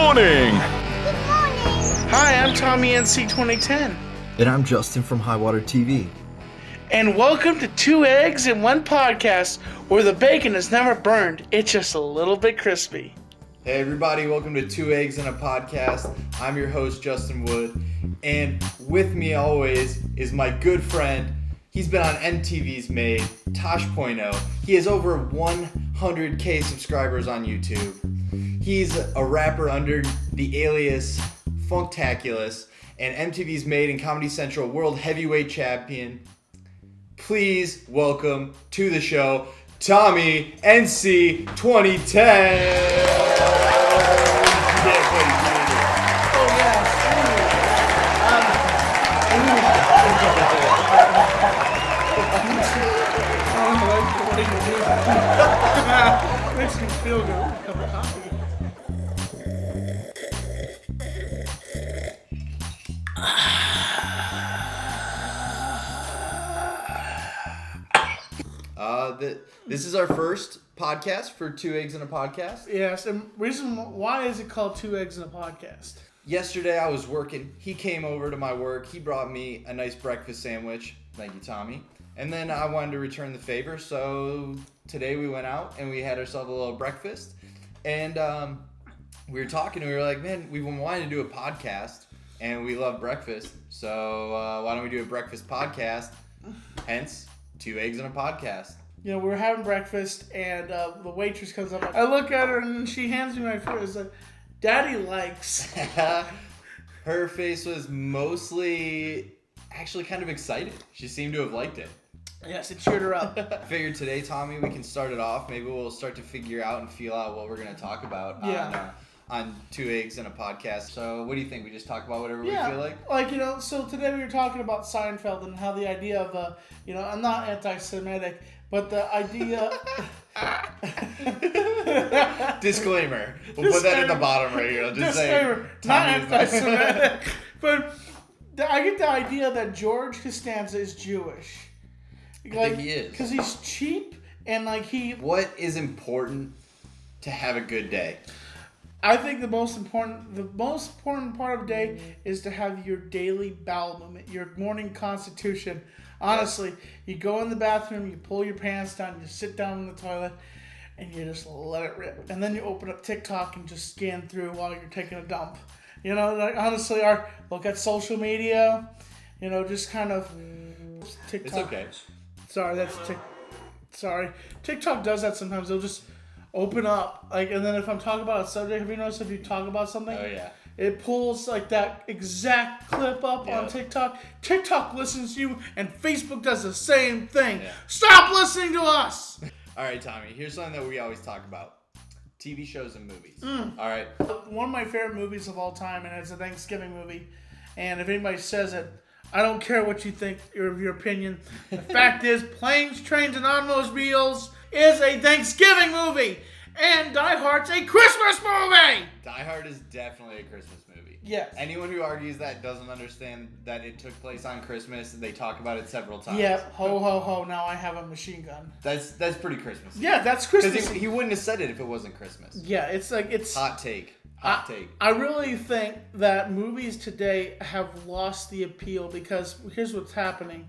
morning! Good morning! Hi, I'm Tommy NC 2010. And I'm Justin from Highwater TV. And welcome to Two Eggs in One Podcast, where the bacon is never burned, it's just a little bit crispy. Hey everybody, welcome to Two Eggs in a Podcast. I'm your host, Justin Wood, and with me always is my good friend. He's been on MTV's Made, Tosh.0. He has over 100K subscribers on YouTube. He's a rapper under the alias Funktaculous and MTV's Made and Comedy Central World Heavyweight Champion. Please welcome to the show, Tommy NC 2010. Makes me feel good. This is our first podcast for Two Eggs in a Podcast. Yes, and reason why is it called Two Eggs in a Podcast? Yesterday I was working. He came over to my work. He brought me a nice breakfast sandwich. Thank you, Tommy. And then I wanted to return the favor, so today we went out and we had ourselves a little breakfast. And we were talking and we were like, man, we've been wanting to do a podcast and we love breakfast. So why don't we do a breakfast podcast? Hence, Two Eggs in a Podcast. You know, we were having breakfast and the waitress comes up. I look at her and she hands me my food. It's like, Daddy likes. Her face was mostly actually kind of excited. She seemed to have liked it. Yes, it cheered her up. I figured today, Tommy, we can start it off. Maybe we'll start to figure out and feel out what we're going to talk about on Two Eggs in a Podcast. So what do you think? We just talk about whatever we feel like? Like, you know, so today we were talking about Seinfeld and how the idea of, you know, I'm not anti-Semitic, but the idea... Disclaimer. We'll put that at the bottom right here. I'll just Disclaimer. say... Not anti-Semitic. But I get the idea that George Costanza is Jewish. I think he is. Because he's cheap and, like, he... What is important to have a good day? I think the most important part of the day is to have your daily bowel movement, your morning constitution. Honestly, you go in the bathroom, you pull your pants down, you sit down in the toilet, and you just let it rip. And then you open up TikTok and just scan through while you're taking a dump. You know, like, honestly, look at social media, you know, just kind of TikTok. It's okay. Sorry, Sorry. TikTok does that sometimes. They'll just open up, like, and then if I'm talking about a subject, have you noticed if you talk about something? Oh, yeah. It pulls, like, that exact clip up on TikTok. TikTok listens to you, and Facebook does the same thing. Yeah. Stop listening to us! All right, Tommy, here's something that we always talk about. TV shows and movies. All right. One of my favorite movies of all time, and it's a Thanksgiving movie. And if anybody says it, I don't care what you think or your opinion. The fact is, Planes, Trains, and Automobiles is a Thanksgiving movie. And Die Hard's a Christmas movie! Die Hard is definitely a Christmas movie. Yes. Anyone who argues that doesn't understand that it took place on Christmas, they talk about it several times. Yep. Ho, ho, ho, now I have a machine gun. That's pretty Christmas. Yeah, that's Christmas. Because he wouldn't have said it if it wasn't Christmas. Yeah, it's like, it's... Hot take. I really think that movies today have lost the appeal because here's what's happening.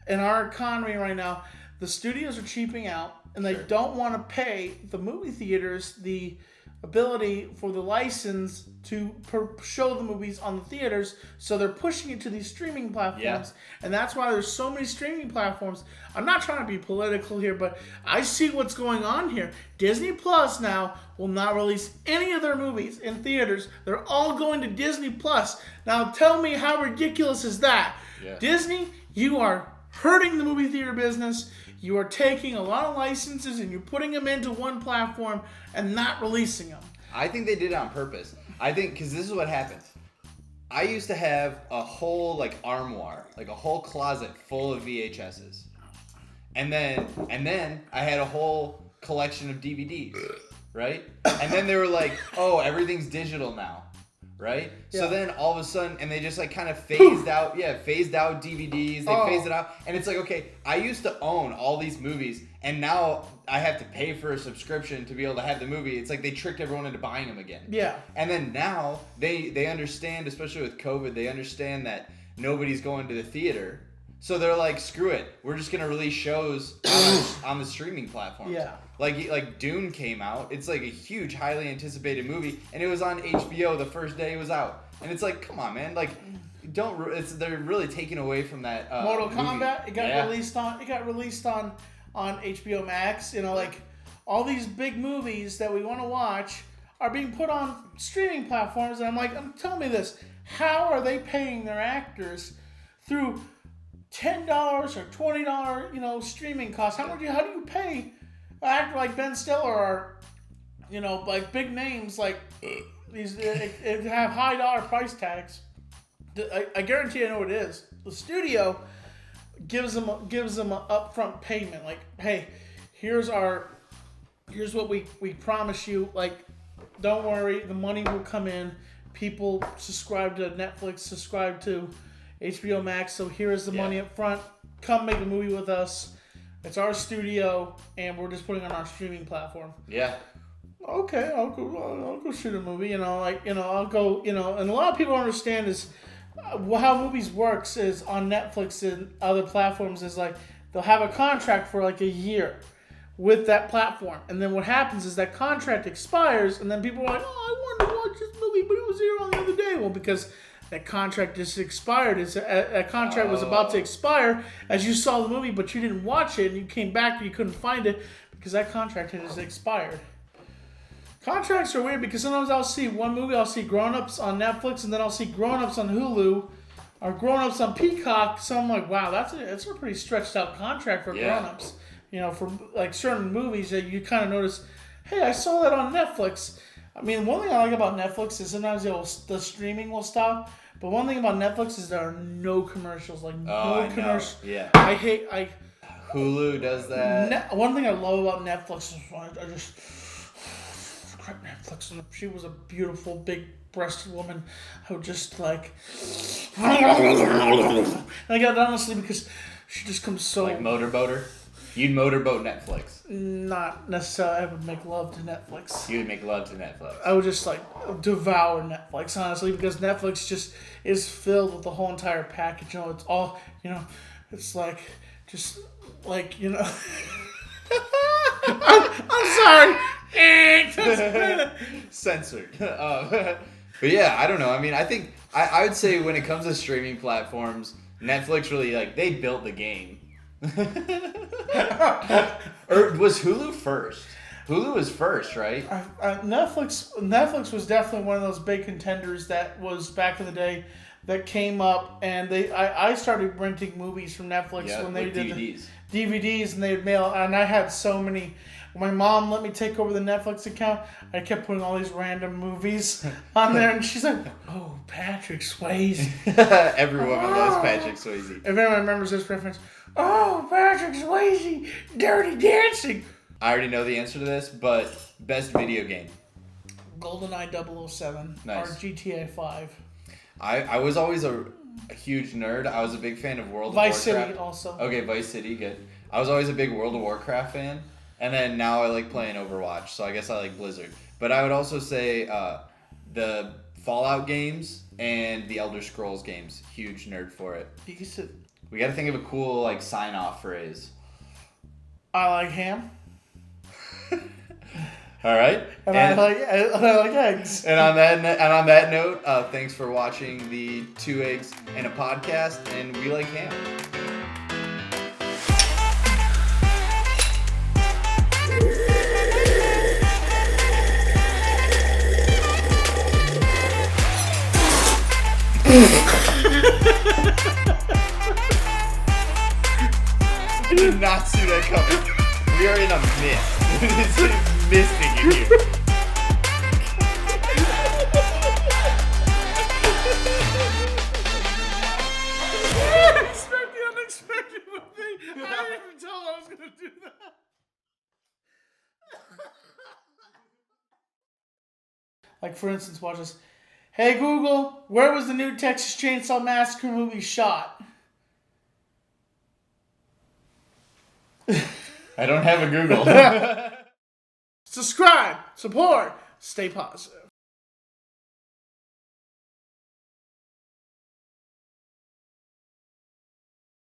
In our economy right now, the studios are cheaping out and they don't want to pay the movie theaters the ability for the license to show the movies on the theaters, so they're pushing it to these streaming platforms, and that's why there's so many streaming platforms. I'm not trying to be political here, but I see what's going on here. Disney Plus now will not release any of their movies in theaters. They're all going to Disney Plus. Now tell me, how ridiculous is that? Disney, you are hurting the movie theater business. You are taking a lot of licenses and you're putting them into one platform and not releasing them. I think they did it on purpose. I think, because this is what happened. I used to have a whole, like, armoire, like a whole closet full of VHSs. And then I had a whole collection of DVDs, right? And then they were like, oh, everything's digital now. right? Yeah. So then all of a sudden, and they just like kind of phased out DVDs, they phased it out, and it's like, okay, I used to own all these movies, and now I have to pay for a subscription to be able to have the movie. It's like they tricked everyone into buying them again. Yeah. And then now they understand, especially with COVID, they understand that nobody's going to the theater. So they're like, screw it. We're just going to release shows on the streaming platforms. Yeah. Like Dune came out. It's like a huge, highly anticipated movie. And it was on HBO the first day it was out. And it's like, come on, man. Like, they're really taking away from that Mortal movie. Kombat, it got released on HBO Max. You know, like, all these big movies that we want to watch are being put on streaming platforms. And I'm like, tell me this. How are they paying their actors through $10 or $20, streaming costs? How do you pay an actor like Ben Stiller or, like big names like these it have high dollar price tags? I guarantee I know what it is. The studio gives them an upfront payment. Like, hey, here's what we promise you. Like, don't worry, the money will come in. People subscribe to Netflix, subscribe to HBO Max, so here is the money up front. Come make a movie with us. It's our studio, and we're just putting it on our streaming platform. Yeah. Okay, I'll go shoot a movie. I'll go. And a lot of people don't understand is how movies works is on Netflix and other platforms is like they'll have a contract for like a year with that platform, and then what happens is that contract expires, and then people are like, I wanted to watch this movie, but it was here on the other day. Well, because that contract just expired. That contract was about to expire as you saw the movie, but you didn't watch it, and you came back and you couldn't find it because that contract had expired. Contracts are weird because sometimes I'll see one movie, I'll see Grown Ups on Netflix, and then I'll see Grown Ups on Hulu or Grown Ups on Peacock. So I'm like, wow, that's a pretty stretched out contract for Grown Ups. For like certain movies that you kind of notice, hey, I saw that on Netflix. I mean, one thing I like about Netflix is sometimes the streaming will stop. But one thing about Netflix is there are no commercials. Like, no commercials. Yeah. Hulu does that. One thing I love about Netflix is I just... Crap, Netflix. She was a beautiful, big-breasted woman who just, like... And I got it honestly because she just comes so... Like motorboater? You'd motorboat Netflix. Not necessarily. I would make love to Netflix. You would make love to Netflix. I would just devour Netflix, honestly, because Netflix just is filled with the whole entire package. It's all, it's like, just like, I'm sorry. Censored. But yeah, I don't know. I mean, I think, I would say when it comes to streaming platforms, Netflix really, they built the game. Or was Hulu first? Hulu was first, right? Netflix was definitely one of those big contenders that was back in the day that came up, and I started renting movies from Netflix when they did DVDs. DVDs, and they'd mail, and I had so many. When my mom let me take over the Netflix account, I kept putting all these random movies on there, and she's like, "Oh, Patrick Swayze." Every woman loves Patrick Swayze. If anyone remembers this reference, "Oh, Patrick Swayze, Dirty Dancing." I already know the answer to this, but best video game. GoldenEye 007 Nice. or GTA 5. I was always a huge nerd. I was a big fan of World of Vice Warcraft. City also. Okay, Vice City, good. I was always a big World of Warcraft fan, and then now I like playing Overwatch, so I guess I like Blizzard. But I would also say the Fallout games and the Elder Scrolls games. Huge nerd for it. We gotta think of a cool sign-off phrase. I like ham. All right. And I like eggs. And on that note, thanks for watching the 2 Eggs and a Podcast, and we like ham. I did not see that coming. We are in a mist. This is misting in here. Expect the unexpected with me. I didn't even tell I was going to do that. Like, for instance, watch this. Hey Google, where was the new Texas Chainsaw Massacre movie shot? I don't have a Google. Subscribe, support, stay positive.